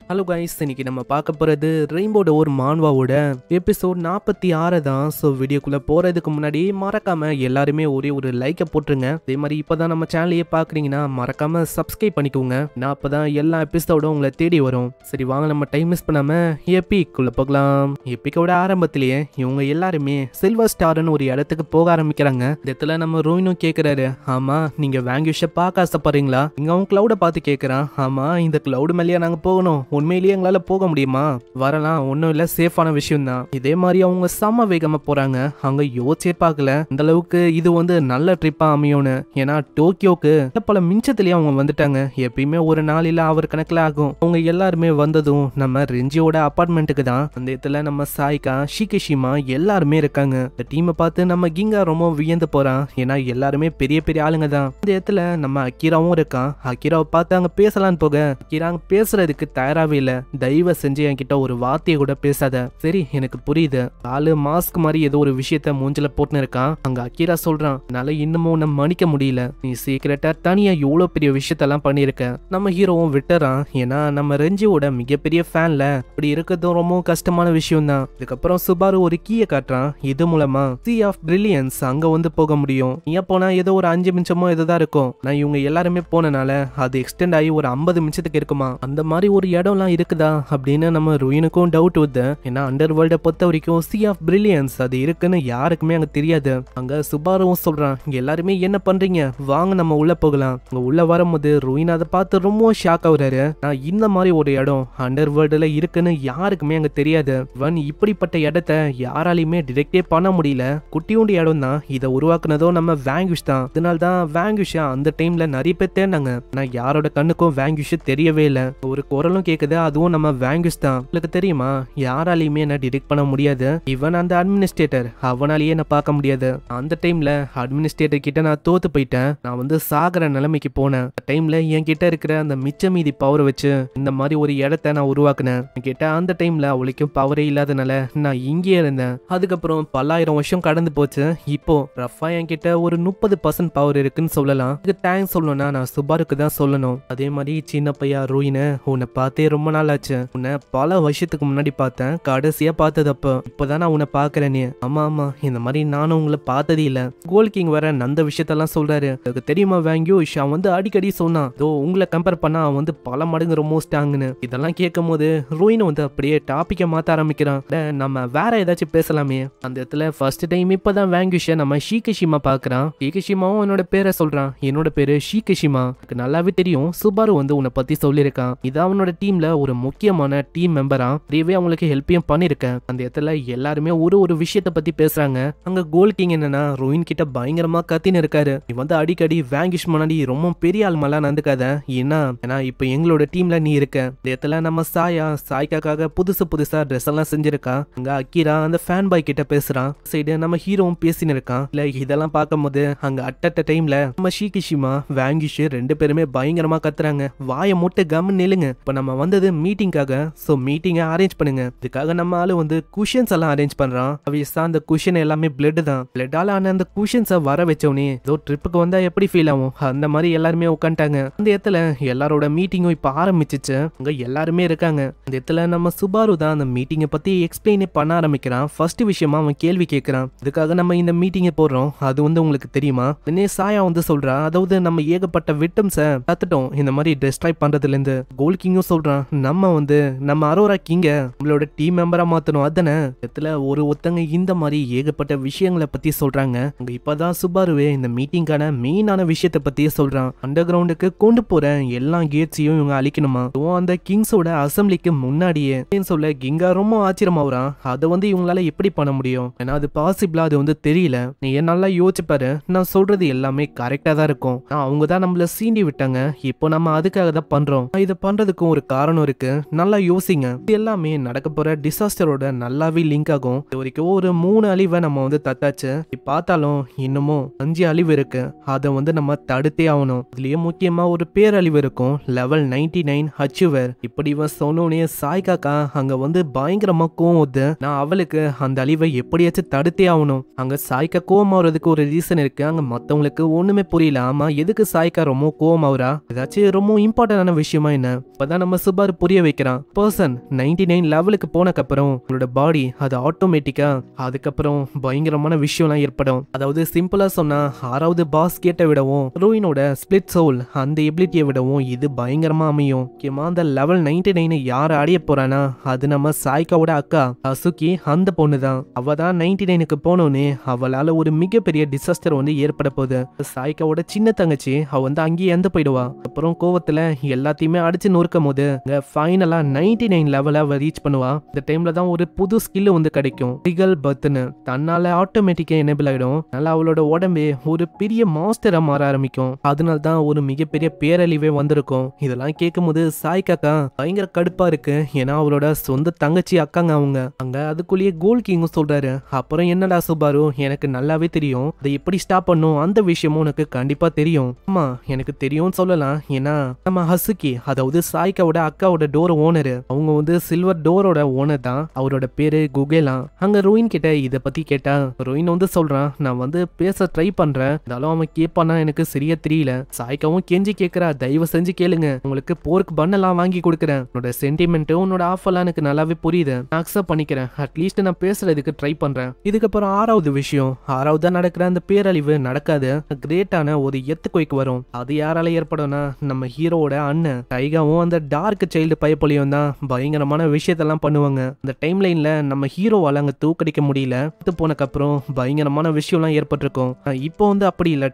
Hello guys, இன்னைக்கு நம்ம பார்க்க போகிறது ரெயின்போ டோர் மான்வாவோட எபிசோட் 46 தான். ஸோ வீடியோக்குள்ளே போகிறதுக்கு முன்னாடி மறக்காமல் எல்லாருமே ஒரே ஒரு லைக்கை போட்டுருங்க. அதே மாதிரி இப்போ தான் நம்ம சேனலையே பார்க்குறீங்கன்னா மறக்காமல் சப்ஸ்கிரைப் பண்ணிக்கோங்க. நான் அப்போ தான் எல்லா எபிசோடும் உங்களை தேடி வரும். சரி வாங்க, நம்ம டைம் மிஸ் பண்ணாமல் எப்பிக்குள்ளே போகலாம். எப்பிக்கோட ஆரம்பத்திலேயே இவங்க எல்லாருமே சில்வர் ஸ்டார்னு ஒரு இடத்துக்கு போக ஆரம்பிக்கிறாங்க. இந்த இடத்துல நம்ம ரோயினும் கேட்குறாரு, ஆமாம் நீங்கள் வேங்கியூஷை பார்க்க ஆசைப்படுறீங்களா? இங்கே அவன் க்ளவுடை பார்த்து கேட்குறான், ஆமாம் இந்த க்ளவுடு மேலேயே நாங்கள் போகணும், உண்மையிலேயே எங்களால போக முடியுமா? வரலாம், ஒன்றும் இல்லை, சேஃபான விஷயம் தான். இதே மாதிரி அவங்க செம்ம வேகமா போறாங்க. அவங்க யோசிச்சே பார்க்கல இந்த அளவுக்கு இது வந்து நல்ல ட்ரிப்பா அமையும்னு. ஏன்னா டோக்கியோக்கு பல மிஞ்சத்திலேயே அவங்க வந்துட்டாங்க. எப்பயுமே ஒரு நாளில அவர் கணக்கில் ஆகும். அவங்க எல்லாருமே வந்ததும் நம்ம ரெஞ்சியோட அபார்ட்மெண்ட்டுக்கு தான். அந்த இடத்துல நம்ம சாய்கா, ஷிகிஷிமா எல்லாருமே இருக்காங்க. இந்த டீமை பார்த்து நம்ம கிங்கா ரொம்ப வியந்து போறான். ஏன்னா எல்லாருமே பெரிய பெரிய ஆளுங்க தான். இந்த இடத்துல நம்ம அக்கீராவும் இருக்கான். அக்கீராவை பார்த்து அங்க பேசலான்னு போக அக்கீரா அங்க பேசுறதுக்கு தயாராகவே இல்ல. தயவு செஞ்சு என்கிட்ட ஒரு வார்த்தையை கூட பேசாத. சரி எனக்கு புரியுது, ஆளு மாஸ்க் மாதிரி ஏதோ ஒரு விஷயத்த மூஞ்சில போட்டுன்னு இருக்கான். அங்க அக்கீரா சொல்றான், என்னால இன்னமும் உன்னை மன்னிக்க முடியல. நீ சீக்கிரட்டா தனியா எவ்வளவு பெரிய விஷயத்தெல்லாம் பண்ணிருக்க. நம்ம ஹீரோவும் விட்டுறான். ஏன்னா நம்ம ரெஞ்சியோட மிகப்பெரிய ஃபேன்ல அப்படி இருக்கிறதும் ரொம்ப கஷ்டமான விஷயம் தான். இதுக்கப்புறம் சுபாரு ஒரு கீயை காட்டுறான். இது மூலமா சீ ஆஃப் பிரில்லியன்ஸ் அங்க வந்து போக முடியும். நீ போனா ஏதோ ஒரு 5 நிமிஷமோ இதுதான் இருக்கும். நான் இவங்க எல்லாருமே போனனால அது எக்ஸ்டெண்ட் ஆகி ஒரு 50 நிமிஷத்துக்கு இருக்குமா. அந்த மாதிரி ஒரு இடம்லாம் இருக்குதா அப்படின்னு நம்ம ருயினுக்கும் டவுட் வருது. ஏன்னா அண்டர் வேர்ல்டை பொறுத்த வரைக்கும் சீ ஆஃப் பிரில்லியன்ஸ் அது இருக்குன்னு யாருக்குமே அங்க தெரியாது. அங்க சுபாருவும் சொல்றான், இங்க எல்லாருமே என்ன பண்றீங்க, வாங்க நம்ம உள்ள போகலாம். அங்க உள்ள வரும்போது ருயின் அதை பார்த்து ரொம்ப ஷாக் ஆகுறாரு. நான் இந்த மாதிரி ஒரு இடம் அண்டர் வேர்ல்டுல இருக்குன்னு யாருக்குமே அங்க தெரியாது. இவன் இப்படிப்பட்ட இடத்த யாராலையுமே டிடெக்டே பண்ண முடியல. குட்டியோண்டு இடம் தான். இதை உருவாக்குனதோ நம்ம வேங்கிஷ் தான். அதனால தான் வேங்கிஷா அந்த டைம்ல நிறைய பேர் தேடினாங்க. நான் யாரோட கண்ணுக்கும் வேங்கிஷ் தெரியவே இல்லை. ஒரு குரலும் கேக்குது, அதுவும் நம்ம வேங்கிஷ் தான். உங்களுக்கு தெரியுமா, யாராலையுமே என்ன டிடெக்ட் பண்ண முடியாது. இவன் அந்த அட்மினிஸ்ட்ரேட்டர், அவனாலேயே என்ன பார்க்க முடியாது. அந்த டைம்ல அட்மினிஸ்ட்ரேட்டர் கிட்ட நான் தோத்து போயிட்டேன். நான் வந்து சாகர நிலைமைக்கு போனேன். அந்த டைம்ல என் கிட்ட இருக்கிற அந்த மிச்ச மீதி பவரை வச்சு இந்த மாதிரி ஒரு இடத்த நான் உருவாக்குனேன். என்கிட்ட அந்த டைம்ல அவளுக்கும் பவரே இல்லாதனால நான் இங்கே இருந்தேன். அதுக்கப்புறம் பல்லாயிரம் வருஷம் கடந்து போச்சு. இப்போ ரஃபா என்கிட்ட ஒரு 30% பவர் இருக்குன்னு சொல்லலாம். இதுக்கு தேங்க்ஸ் சொல்லணும்னா நான் சுபாருக்கு தான் சொல்லணும். அதே மாதிரி சின்ன பையா ரோயினு, உன்னை பார்த்தே ரொம்ப நாள் ஆச்சு. உன்னை பல வருஷத்துக்கு முன்னாடி பார்த்தேன். கடைசியா பார்த்ததப்போ இப்பதான் நான் உன்னை பாக்குறேனே. ஆமா ஆமா, இந்த மாதிரி நானும் உங்களை பார்த்ததே இல்ல. கோல் கிங் வர அந்த விஷயத்தெல்லாம் சொல்றாரு. அதுக்கு தெரியுமா வேங்கியூஷ், அவன் வந்து அடிக்கடி சொன்னான், இதோ உங்களை கம்பேர் பண்ணா அவன் வந்து பல மடங்கு ரொம்ப ஸ்ட்ராங்னு. இதெல்லாம் கேட்கும் போது ரோயின் வந்து அப்படியே டாபிக்கை மாத்த ஆரம்பிக்கிறான். நம்ம வேற ஏதாச்சும் பேசலாமே. அந்த இடத்துல ஃபர்ஸ்ட் டைம் இப்பதான் வேங்கியூஷ நம்ம ஷிகிஷிமா பாக்குறான். ஷிகிஷிமாவும் என்னோட பேரை சொல்றான். என்னோட பேரு ஷிகிஷிமா. எனக்கு நல்லாவே தெரியும் சுபாரு வந்து உன்னை பத்தி சொல்லியிருக்கான். இது அவனோட டீம்ல ஒரு முக்கியமான டீம் மெம்பரா. நிறையவே அவங்களுக்கு ஹெல்ப்பையும் பண்ணிருக்கேன். அந்த இடத்துல எல்லாருமே ஒரு விஷயத்த பத்தி பேசுறாங்க. அங்க கோல் கிங் என்னன்னா ரோயின் கிட்ட பயங்கரமா கத்தின்னு இருக்காரு. நீ வந்து அடிக்கடி வேங்கிஷ் முன்னாடி ரொம்ப பெரிய ஆள் மேலாம் நடந்துக்காத. ஏன்னா இப்ப எங்களோட டீம்ல நீ இருக்க. இந்த இடத்துல நம்ம சாய்க்காக புதுசா ட்ரெஸ் எல்லாம் செஞ்சிருக்கா. அங்க அக்கீரா அந்த ஃபேன் பாய் கிட்ட பேசுறான். சைடு நம்ம ஹீரோவும் பேசின்னு இருக்கான். இல்ல இதெல்லாம் பார்க்கும்போது அங்க அட் டைம்ல நம்ம ஷிகிஷிமா வேங்கிஷ் 2 பேருமே பயங்கரமா கத்துறாங்க. வாயை மூட்டை கம்னு நிலுங்க. இப்ப நம்ம வந்தது மீட்டிங்காக. சோ மீட்டிங்கை அரேஞ்ச் பண்ணுங்க. இதுக்காக நம்ம ஆளு வந்து குஷன்ஸ் எல்லாம் அரேஞ்ச் பண்றான். அவியஸா அந்த குஷன் எல்லாமே பிளட் தான். பிளட்டால ஆன அந்த குஷன்ஸை வர வச்சவனே ஏதோ ட்ரிப்புக்கு வந்தா எப்படி ஃபீல் ஆகும் அந்த மாதிரி எல்லாருமே உட்காந்துட்டாங்க. அந்த இடத்துல எல்லாரோட மீட்டிங்கும் இப்ப ஆரம்பிச்சிச்சு. அங்க எல்லாருமே இருக்காங்க. அந்த இடத்துல நம்ம சுபாரு தான் அந்த மீட்டிங்கை பத்தி எக்ஸ்பிளைன் பண்ண ஆரம்பிக்கிறான். ஃபர்ஸ்ட் விஷயமா அவன் கேள்வி கேட்கிறான், இதுக்காக நம்ம இந்த மீட்டிங்கை போடுறோம், அது வந்து உங்களுக்கு தெரியுமா? சாயா வந்து சொல்றா, அதாவது நம்ம ஏகப்பட்ட விக்டிம்ஸை கத்துட்டோம் இந்த மாதிரி டெஸ்ட்ராய் பண்றதுல இருந்து. கோல் கிங்கும் சொல்றான், நம்ம அரோரா கிங்க நம்மளோட டீம் மெம்பரா மாத்தணும். அதானே இடத்துல ஒருத்தங்க இந்த மாதிரி ஏகப்பட்ட விஷயங்களை பத்தி சொல்றாங்க. அங்க இப்பதான் சுபாருவே இந்த மீட்டிங்கான மெயினான விஷயத்தை பத்தியே சொல்றான். அண்டர் கிரவுண்டுக்கு கொண்டு போற எல்லா கேட்ஸையும் இவங்க அழிக்கணுமா. அந்த கிங்ஸோட அசம்பிளிக்கு முன்னாடியே சொல்ல கிங்கா ரொம்ப ஆச்சரியமாவறான். அதை வந்து இவங்களால எப்படி பண்ண முடியும்? ஏன்னா அது பாசிபிளா அது வந்து தெரியல. நீ நல்லா யோசிச்சு பாரு, நான் சொல்றது எல்லாமே கரெக்டா தான் இருக்கும். அவங்க தான் நம்மள சீண்டி விட்டாங்க. இப்போ நம்ம அதுக்காக தான் பண்றோம். இதை பண்றதுக்கும் ஒரு காரணம் இருக்கு. நல்லா யோசிங்க. இது எல்லாமே நடக்க போற டிசாஸ்டரோட நல்லாவே லிங்க் ஆகும். இது வரைக்கும் ஒரு 3 அழிவை நம்ம வந்து தத்தாச்சு. பார்த்தாலும் இன்னமும் 5 அழிவு இருக்கு. அதை வந்து நம்ம தடுத்தே ஆகணும். இதுலயே முக்கியமா ஒரு பேரழிவு இருக்கும், லெவல் 99 ஹச்சுவர். இப்படி இவன் சொன்னோனே சாய்காக்கா அங்க வந்து பயங்கரமா கோவம் வருது. நான் அவளுக்கு அந்த அழிவை எப்படியாச்சும் தடுத்தே ஆகணும். அங்க சாய்க்கா கோவம் ஆகுறதுக்கு ஒரு ரீசன் இருக்கு. அங்க மத்தவங்களுக்கு ஒண்ணுமே புரியல. ஆமா, எதுக்கு சாய்க்கா ரொம்ப கோவம் ஆகுறா? ஏதாச்சும் ரொம்ப இம்பார்ட்டன்டான விஷயமா என்ன? இப்பதான் நம்ம சுபாரு புரிய வைக்கிறான். பர்சன் 99 லெவலுக்கு போனக்கப்புறம் உங்களோட பாடி அது ஆட்டோமேட்டிக்கா அதுக்கப்புறம் பயங்கரமான விஷயம்லாம் ஏற்படும். அதாவது சிம்பிளா சொன்னா 6வது பாஸ் கேட்டை விடவும் ரூயினோட ஸ்பிளிட் சோல் அந்த எபிலிட்டியை விடவும் இது பயங்கரமா அமையும். முக்கியமா அந்த லெவல் 99 யார் அடைய போறானா அது நம்ம சாய்காவோட அக்கா அசுகி. அந்த பொண்ணு தான். அவ தான் 99க்கு போனோன்னே அவளால ஒரு மிகப்பெரிய டிசாஸ்டர் வந்து ஏற்பட போகுது. சாய்காவோட சின்ன தங்கச்சி அவ வந்து அங்கேயே இறந்து போயிடுவா. அப்புறம் கோவத்துல எல்லாத்தையுமே அடிச்சு நொறுக்கும் போது ஃபைனலா 99 லெவல அவ ரீச் பண்ணுவா. இந்த டைம்ல தான் ஒரு புது ஸ்கில் வந்து கிடைக்கும். ரிகல் பர்த்னு தன்னால ஆட்டோமேட்டிக்கா எனேபிள் ஆயிடும். அதனால அவளோட உடம்பே ஒரு பெரிய மாஸ்டரா மாற ஆரம்பிக்கும். அதனால தான் ஒரு மிகப்பெரிய பேரழிவே வந்திருக்கும். இதெல்லாம் கேட்கும் போது சாய்காக்கா பயங்கர கடுப்பா இருக்கு. ஏன்னா அவளோட சொந்த தங்கச்சி அக்காங்க அவங்க. அங்க அதுக்குள்ளேயே கோல் கிங்கும் சொல்றாரு, அப்புறம் என்னடா சுபாரு, எனக்கு நல்லாவே தெரியும் அதை எப்படி ஸ்டாப் பண்ணும் அந்த விஷயமும் உனக்கு கண்டிப்பா தெரியும். ஆமா எனக்கு தெரியும்னு சொல்லலாம். ஏன்னா நம்ம ஹசுகி அதாவது சாய்காவோட அக்காவோட டோர் ஓனர், அவங்க வந்து சில்வர் டோரோட ஓனர் தான். அவரோட பேரு குகேலா. அங்க ரோயின் கிட்ட இத பத்தி கேட்டா ரோயின் வந்து சொல்றான், நான் வந்து பேச ட்ரை பண்றேன், இருந்தாலும் அவன் கேட்பானா எனக்கு சரியா தெரியல. சாய்காவும் கெஞ்சி கேட்கறா, தயவு செஞ்சு கேளுங்க, உங்களுக்கு போர்க் பண்ணலாம் வாங்கி கொடுக்குறேன், உன்னோட சென்டிமெண்ட் உன்னோட ஆஃபர்லாம் எனக்கு நல்லாவே புரியுது, நான் அக்செப்ட் பண்ணிக்கிறேன், அட்லீஸ்ட் நான் பேசுறதுக்கு ட்ரை பண்றேன். இதுக்கப்புறம் 6வது விஷயம், 6வதா நடக்கிற அந்த பேரழிவு நடக்காது. கிரேட்டான ஒரு எர்த்குவேக் வரும். அது யாரால ஏற்படும்னா நம்ம ஹீரோவோட அண்ணன் டைகாவும் அந்த டார்க் சைல்டு பயப்பொலியும் தான் பயங்கரமான விஷயத்தெல்லாம் பண்ணுவாங்க. அந்த டைம் லைன்ல நம்ம ஹீரோவால அங்க தூக்கடிக்க முடியல. போனக்கு அப்புறம் பயங்கரமான விஷயம்லாம் ஏற்பட்டிருக்கும். இப்போ வந்து அப்படி இல்ல.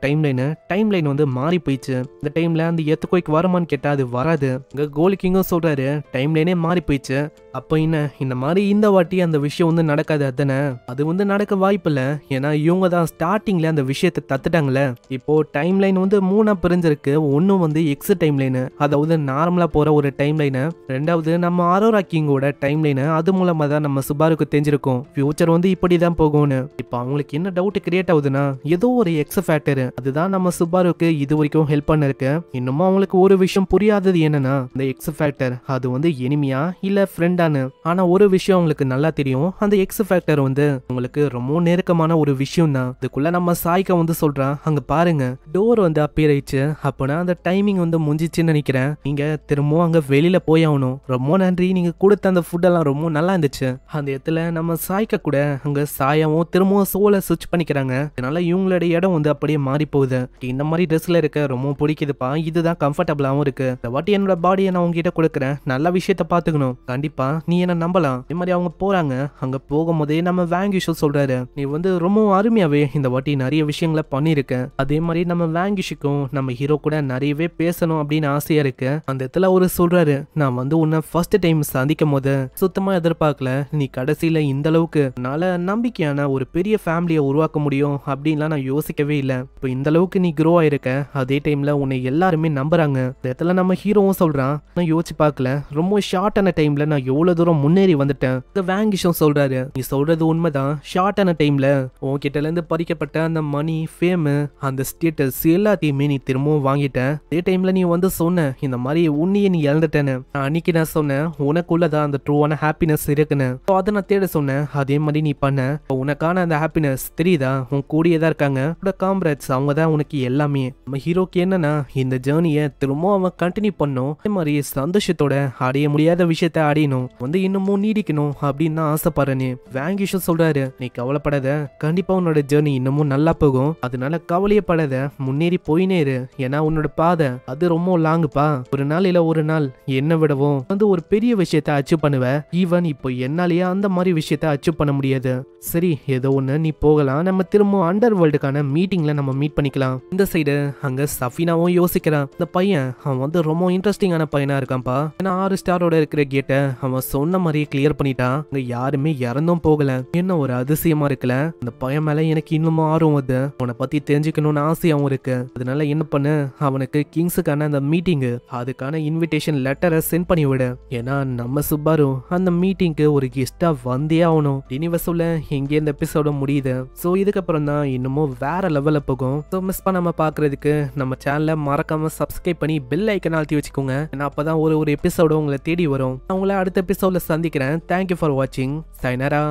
டைம் லைன் வந்து மாறி போயிடுச்சு. இந்த டைம்ல அந்த எர்த்குவேக் வருமான்னு கேட்டா அது வராது. இங்க கோல் கிங்கும் சொல்றாரு டைம் லைனே மாறி போயிடுச்சு. அப்ப என்ன இந்த மாதிரி இந்த வாட்டி அந்த விஷயம் வந்து நடக்காது அதானே? அது வந்து நடக்க வாய்ப்பு இல்ல. ஏன்னா இவங்க தான் ஸ்டார்டிங்ல அந்த விஷயத்தை தத்துட்டாங்களே. இப்போ டைம் லைன் வந்து 3ஆ பிரிஞ்சிருக்கு. ஒன்னு வந்து எக்ஸ் டைம் லைன், அதாவது நார்மலா போற ஒரு டைம் லைன். ரெண்டாவது நம்ம அரோரா கிங்கோட டைம் லைன். அது மூலமா தான் நம்ம சுபாருக்கு தெரிஞ்சிருக்கும் ஃபியூச்சர் வந்து இப்படிதான் போகும்னு. இப்போ அவங்களுக்கு என்ன டவுட் கிரியேட் ஆகுதுன்னா ஏதோ ஒரு எக்ஸ் ஃபேக்டர் அதுதான் நம்ம சுபாருக்கு இது வரைக்கும் ஹெல்ப் பண்ணிருக்கு. இன்னமும் அவங்களுக்கு ஒரு விஷயம் புரியாதது என்னன்னா இந்த எக்ஸ் ஃபேக்டர் அது வந்து எனிமியா இல்ல ஃப்ரெண்டானு. ஆனா ஒரு விஷயம் அவங்களுக்கு நல்லா தெரியும், அந்த எக்ஸ் ஃபேக்டர் வந்து உங்களுக்கு ரொம்ப நெருக்கமான ஒரு விஷயம் தான். இதுக்குள்ள நம்ம சாய்கா வந்து சொல்றான், அங்க பாருங்க டோர் வந்து அப்பியர் ஆயிடுச்சு, அப்பனா அந்த டைமிங் வந்து முடிஞ்சிச்சுன்னு நினைக்கிறேன், நீங்க திரும்பவும் அங்க வெளியில போய் ஆகணும். ரொம்ப நன்றி, நீங்க கொடுத்த அந்த ஃபுட் எல்லாம் ரொம்ப நல்லா இருந்துச்சு. அந்த இடத்துல நம்ம சாய்கா கூட அங்க சாயாவும் திரும்பவும் சோலை சுவிட்ச் பண்ணிக்கிறாங்க. அதனால இவங்களோட இடம் வந்து அப்படியே மாறி போகுது. இந்த மாதிரி ட்ரெஸ்ல இருக்க ரொம்ப பிடிக்குதுப்பா, இதுதான் கம்ஃபர்டபுளாவும் இருக்கு. இந்த வாட்டி என்னோட பாடியை நான் உங்ககிட்ட கொடுக்குறேன், நல்ல விஷயத்த பாத்துக்கணும், கண்டிப்பா நீ என்ன நம்பலாம். இந்த மாதிரி அவங்க போறாங்க. அங்க போகும்போதே நம்ம வேங்கிஷோ சொல்றாரு, நீ வந்து ரொம்ப அருமையாவே இந்த வாட்டி நிறைய விஷயங்களை பண்ணிருக்க. அதே மாதிரி நம்ம வேங்கிஷுக்கும் நம்ம ஹீரோ கூட நிறையவே பேசணும் அப்படின்னு ஆசையா இருக்கு. அந்த இடத்துல அவரு சொல்றாரு, நான் வந்து உன்னை ஃபர்ஸ்ட் டைம் சந்திக்கும் போது சுத்தமா எதிர்பார்க்கல, நீ கடைசியில இந்த அளவுக்கு நல்ல நம்பிக்கையான ஒரு பெரிய ஃபேமிலியை உருவாக்க முடியும் அப்படின்லாம் நான் யோசிக்கவே இல்லை. இப்போ இந்த அளவுக்கு நீ க்ரோ ஆயிருக்க, அதே டைம்ல உன்னை எல்லாருமே நம்புறாங்க. இந்த இடத்துல நம்ம ஹீரோவும் சொல்றான், நான் யோசிச்சு பார்க்கல, ரொம்ப ஷார்ட்டான டைம்ல நான் எவ்வளவு தூரம் முன்னேறி வந்துட்டேன். இந்த வேங்கிஷும் சொல்றாரு, நீ சொல்றது உண்மைதான், ஷார்ட்டான டைம்ல உன்கிட்ட இருந்து பறிக்கப்பட்ட அந்த மணி, ஃபேம், அந்த ஸ்டேட்டஸ் எல்லாத்தையுமே நீ திரும்பவும் வாங்கிட்ட. அதே டைம்ல நீ வந்து சொன்ன இந்த மாதிரி உன்னையே நீ இழந்துட்டேன்னு. அன்னைக்கு நான் சொன்னேன் உனக்குள்ளதான் அந்த ட்ரூவான ஹாப்பினஸ் இருக்குன்னு. அதை நான் தேட சொன்னேன். அதே மாதிரி நீ பண்ண. உனக்கான அந்த ஹாப்பினஸ் தெரியுதா, உன் கூடியதான் இருக்காங்க காம்ரேட்ஸ், அவங்க தான் உனக்கு எல்லாமே. நம்ம ஹீரோக்கு என்னன்னா இந்த ஜேர்னியை திரும்ப அவன் கண்டினியூ பண்ணும். அதே மாதிரி சந்தோஷத்தோட அடைய முடியாத விஷயத்த அடையணும், வந்து இன்னமும் நீடிக்கணும் அப்படின்னு தான் ஆசைப்படுறேன்னு வேங்கிஷும் சொல்றாரு. நீ கவலைப்படாத, கண்டிப்பா உன்னோட ஜேர்னி இன்னமும் நல்லா போகும், அதனால கவலையப்படாத, முன்னேறி போயினே இரு. ஏன்னா உன்னோட பாதை அது ரொம்ப லாங்குப்பா. ஒரு நாள் இல்ல ஒரு நாள் என்ன விடவும் வந்து ஒரு பெரிய விஷயத்த அச்சீவ் பண்ணுவ. ஈவன் இப்போ என்னாலேயே அந்த மாதிரி விஷயத்த அச்சீவ் பண்ண முடியாது. சரி ஏதோ ஒண்ணு, நீ போகலாம், நம்ம திரும்ப அண்டர் வேர்ல்டுக்கான மீட்டிங்ல நம்ம மீட் பண்ணிக்கலாம். இந்த சைடு அங்க சஃபினாவும் யோசிக்கிறான், இந்த பையன் அவன் வந்து ரொம்ப இன்ட்ரெஸ்டிங்கான பையனா இருக்கான்ப்பா. ஏன்னா 6 ஸ்டாரோட இருக்கிற கேட்டை அவன் சொன்ன மாதிரியே கிளியர் பண்ணிட்டான். அங்க யாருமே இறந்தும் போகல. என்ன ஒரு அதிசயமா இருக்குல்ல. அந்த பையன் மேல எனக்கு இன்னமும் ஆர்வம் வருது, அவனை பத்தி தெரிஞ்சுக்கணும்னு ஆசையாவும் இருக்கு. அதனால என்ன பண்ணு, அவனுக்கு கிங்ஸுக்கான அந்த மீட்டிங் அதுக்கான இன்விடேஷன் லெட்டரை சென்ட் பண்ணி விடு. ஏன்னா நம்ம சுப்பாரு அந்த மீட்டிங்க்கு ஒரு கெஸ்டா வந்தே ஆகணும். இனிவசூல இங்கே இந்த எபிசோட முடியுது. ஸோ இதுக்கப்புறம் தான் இன்னமும் வேற லெவலில் போகும். ஸோ மிஸ் பண்ணாம பார்க்கறதுக்கு நம்ம சேனலை மறக்காம சப்ஸ்கிரைப் பண்ணி பெல் ஐக்கன் அழுத்தி வச்சுக்கோங்க. ஏன்னா அப்பதான் ஒரு எபிசோட உங்களை தேடி வரும். நான் உங்களை அடுத்த எபிசோட்ல சந்திக்கிறேன். தேங்க்யூ ஃபார் வாட்சிங். சைனரா.